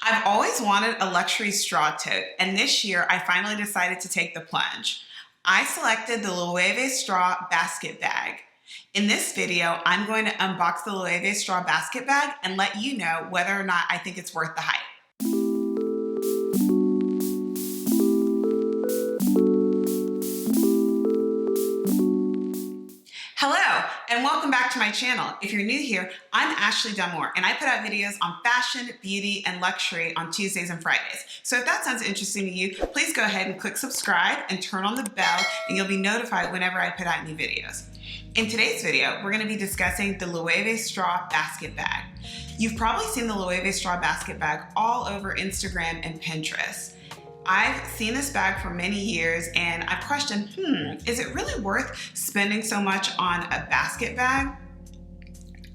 I've always wanted a luxury straw tote, and this year I finally decided to take the plunge. I selected the Loewe Straw Basket Bag. In this video, I'm going to unbox the Loewe Straw Basket Bag and let you know whether or not I think it's worth the hype. Hello, and welcome back to my channel. If you're new here, I'm Ashley Dunmore, and I put out videos on fashion, beauty, and luxury on Tuesdays and Fridays. So if that sounds interesting to you, please go ahead and click subscribe and turn on the bell, and you'll be notified whenever I put out new videos. In today's video, we're going to be discussing the Loewe Straw Basket Bag. You've probably seen the Loewe Straw Basket Bag all over Instagram and Pinterest. I've seen this bag for many years and I've questioned, is it really worth spending so much on a basket bag?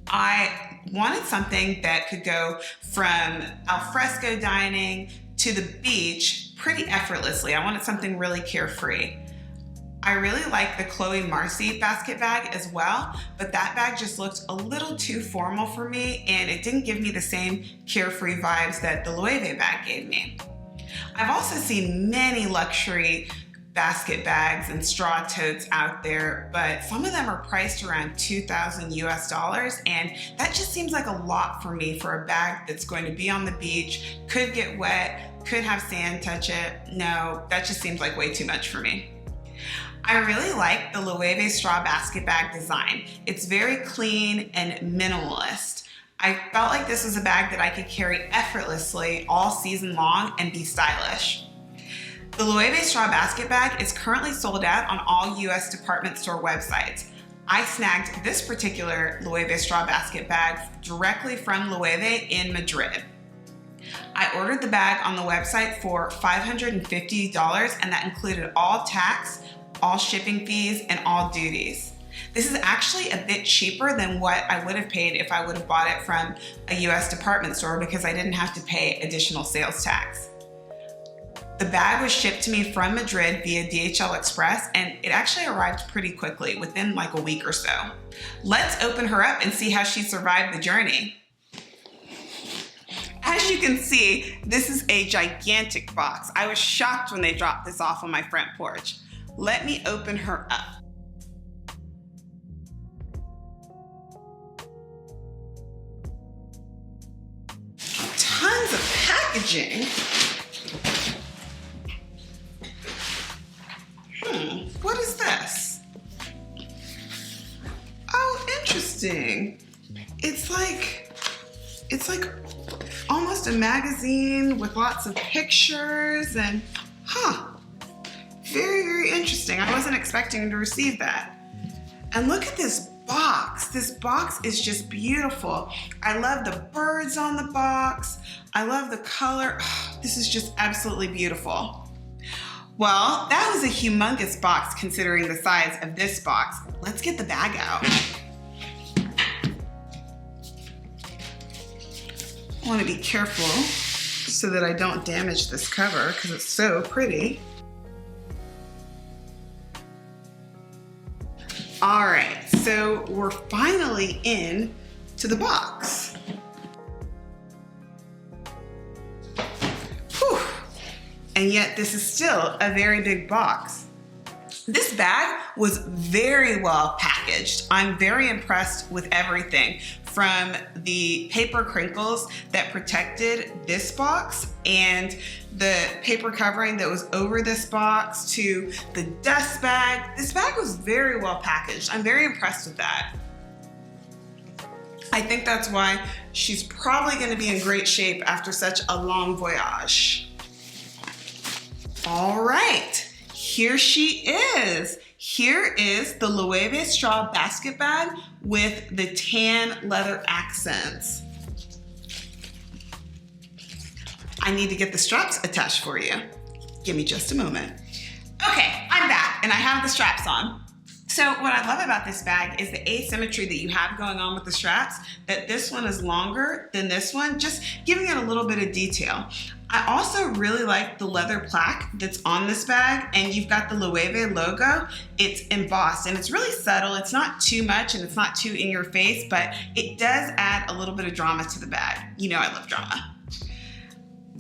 I wanted something that could go from alfresco dining to the beach pretty effortlessly. I wanted something really carefree. I really like the Chloe Marcy basket bag as well, but that bag just looked a little too formal for me and it didn't give me the same carefree vibes that the Loewe bag gave me. I've also seen many luxury basket bags and straw totes out there, but some of them are priced around $2,000 US, and that just seems like a lot for me for a bag that's going to be on the beach, could get wet, could have sand touch it. No, that just seems like way too much for me. I really like the Loewe Straw Basket Bag design. It's very clean and minimalist. I felt like this was a bag that I could carry effortlessly all season long and be stylish. The Loewe Straw Basket Bag is currently sold out on all US department store websites. I snagged this particular Loewe Straw Basket Bag directly from Loewe in Madrid. I ordered the bag on the website for $550, and that included all tax, all shipping fees, and all duties. This is actually a bit cheaper than what I would have paid if I would have bought it from a US department store because I didn't have to pay additional sales tax. The bag was shipped to me from Madrid via DHL Express, and it actually arrived pretty quickly, within like a week or so. Let's open her up and see how she survived the journey. As you can see, this is a gigantic box. I was shocked when they dropped this off on my front porch. Let me open her up. Tons of packaging. What is this? Oh, interesting. It's like almost a magazine with lots of pictures and, very, very interesting. I wasn't expecting to receive that. And look at this box. This box is just beautiful. I love the birds on the box. I love the color. This is just absolutely beautiful. Well, that was a humongous box considering the size of this box. Let's get the bag out. I want to be careful so that I don't damage this cover because it's so pretty. All right, so we're finally in to the box. Whew. And yet this is still a very big box. This bag was very well packaged. I'm very impressed with everything, from the paper crinkles that protected this box and the paper covering that was over this box to the dust bag. This bag was very well packaged. I'm very impressed with that. I think that's why she's probably going to be in great shape after such a long voyage. All right, here she is. Here is the Loewe Straw Basket Bag with the tan leather accents. I need to get the straps attached for you. Give me just a moment. Okay, I'm back and I have the straps on. So what I love about this bag is the asymmetry that you have going on with the straps, that this one is longer than this one, just giving it a little bit of detail. I also really like the leather plaque that's on this bag, and you've got the Loewe logo. It's embossed and it's really subtle. It's not too much and it's not too in your face, but it does add a little bit of drama to the bag. You know I love drama.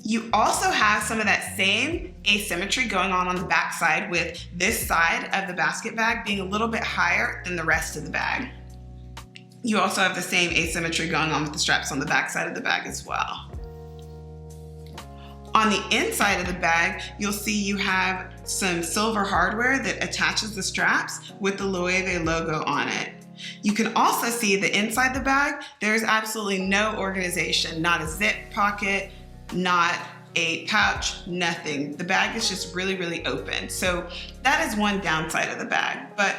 You also have some of that same asymmetry going on the back side, with this side of the basket bag being a little bit higher than the rest of the bag. You also have the same asymmetry going on with the straps on the back side of the bag as well. On the inside of the bag, you'll see you have some silver hardware that attaches the straps with the Loewe logo on it. You can also see that inside the bag, there's absolutely no organization, not a zip pocket, not a pouch, nothing. The bag is just really, really open. So that is one downside of the bag. But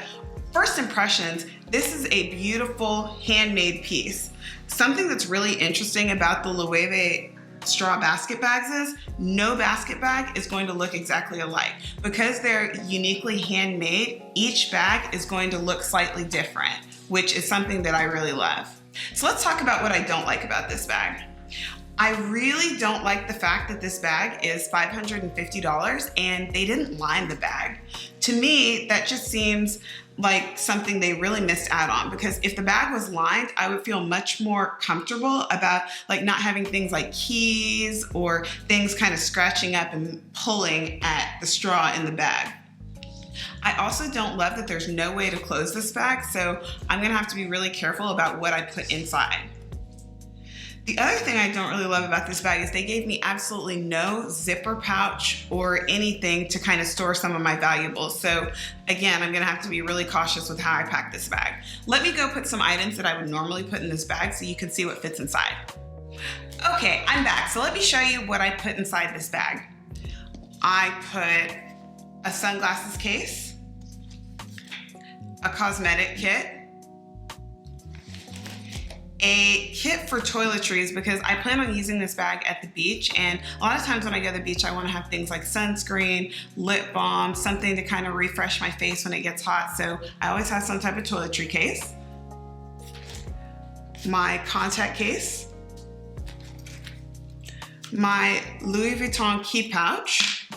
first impressions, this is a beautiful handmade piece. Something that's really interesting about the Loewe Straw Basket Bags is no basket bag is going to look exactly alike. Because they're uniquely handmade, each bag is going to look slightly different, which is something that I really love. So let's talk about what I don't like about this bag. I really don't like the fact that this bag is $550 and they didn't line the bag. To me, that just seems like something they really missed out on, because if the bag was lined, I would feel much more comfortable about like not having things like keys or things kind of scratching up and pulling at the straw in the bag. I also don't love that there's no way to close this bag, so I'm gonna have to be really careful about what I put inside. The other thing I don't really love about this bag is they gave me absolutely no zipper pouch or anything to kind of store some of my valuables. So again, I'm gonna have to be really cautious with how I pack this bag. Let me go put some items that I would normally put in this bag so you can see what fits inside. Okay, I'm back. So let me show you what I put inside this bag. I put a sunglasses case, a cosmetic kit, a kit for toiletries, because I plan on using this bag at the beach, and a lot of times when I go to the beach I want to have things like sunscreen, lip balm, something to kind of refresh my face when it gets hot, so I always have some type of toiletry case. My contact case, my Louis Vuitton key pouch,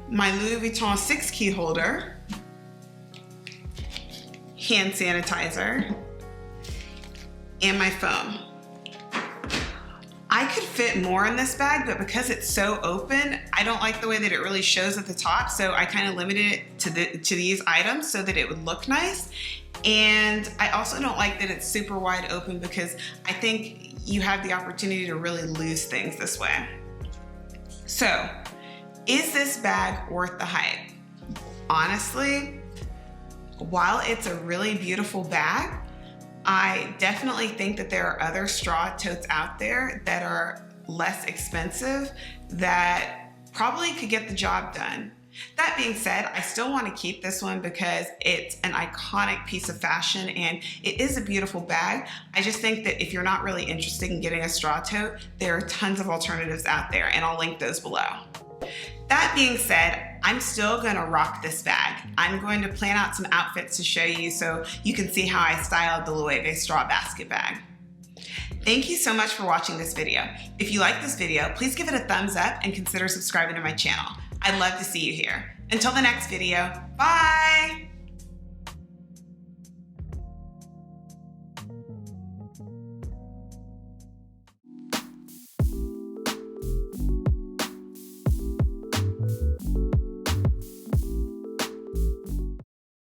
my Louis Vuitton 6 key holder, hand sanitizer, and my phone. I could fit more in this bag, but because it's so open, I don't like the way that it really shows at the top, so I kind of limited it to these items so that it would look nice. And I also don't like that it's super wide open, because I think you have the opportunity to really lose things this way. So, is this bag worth the hype? Honestly, while it's a really beautiful bag, I definitely think that there are other straw totes out there that are less expensive that probably could get the job done. That being said, I still want to keep this one because it's an iconic piece of fashion and it is a beautiful bag. I just think that if you're not really interested in getting a straw tote, there are tons of alternatives out there, and I'll link those below. That being said, I'm still gonna rock this bag. I'm going to plan out some outfits to show you so you can see how I styled the Loewe Straw Basket Bag. Thank you so much for watching this video. If you like this video, please give it a thumbs up and consider subscribing to my channel. I'd love to see you here. Until the next video, bye!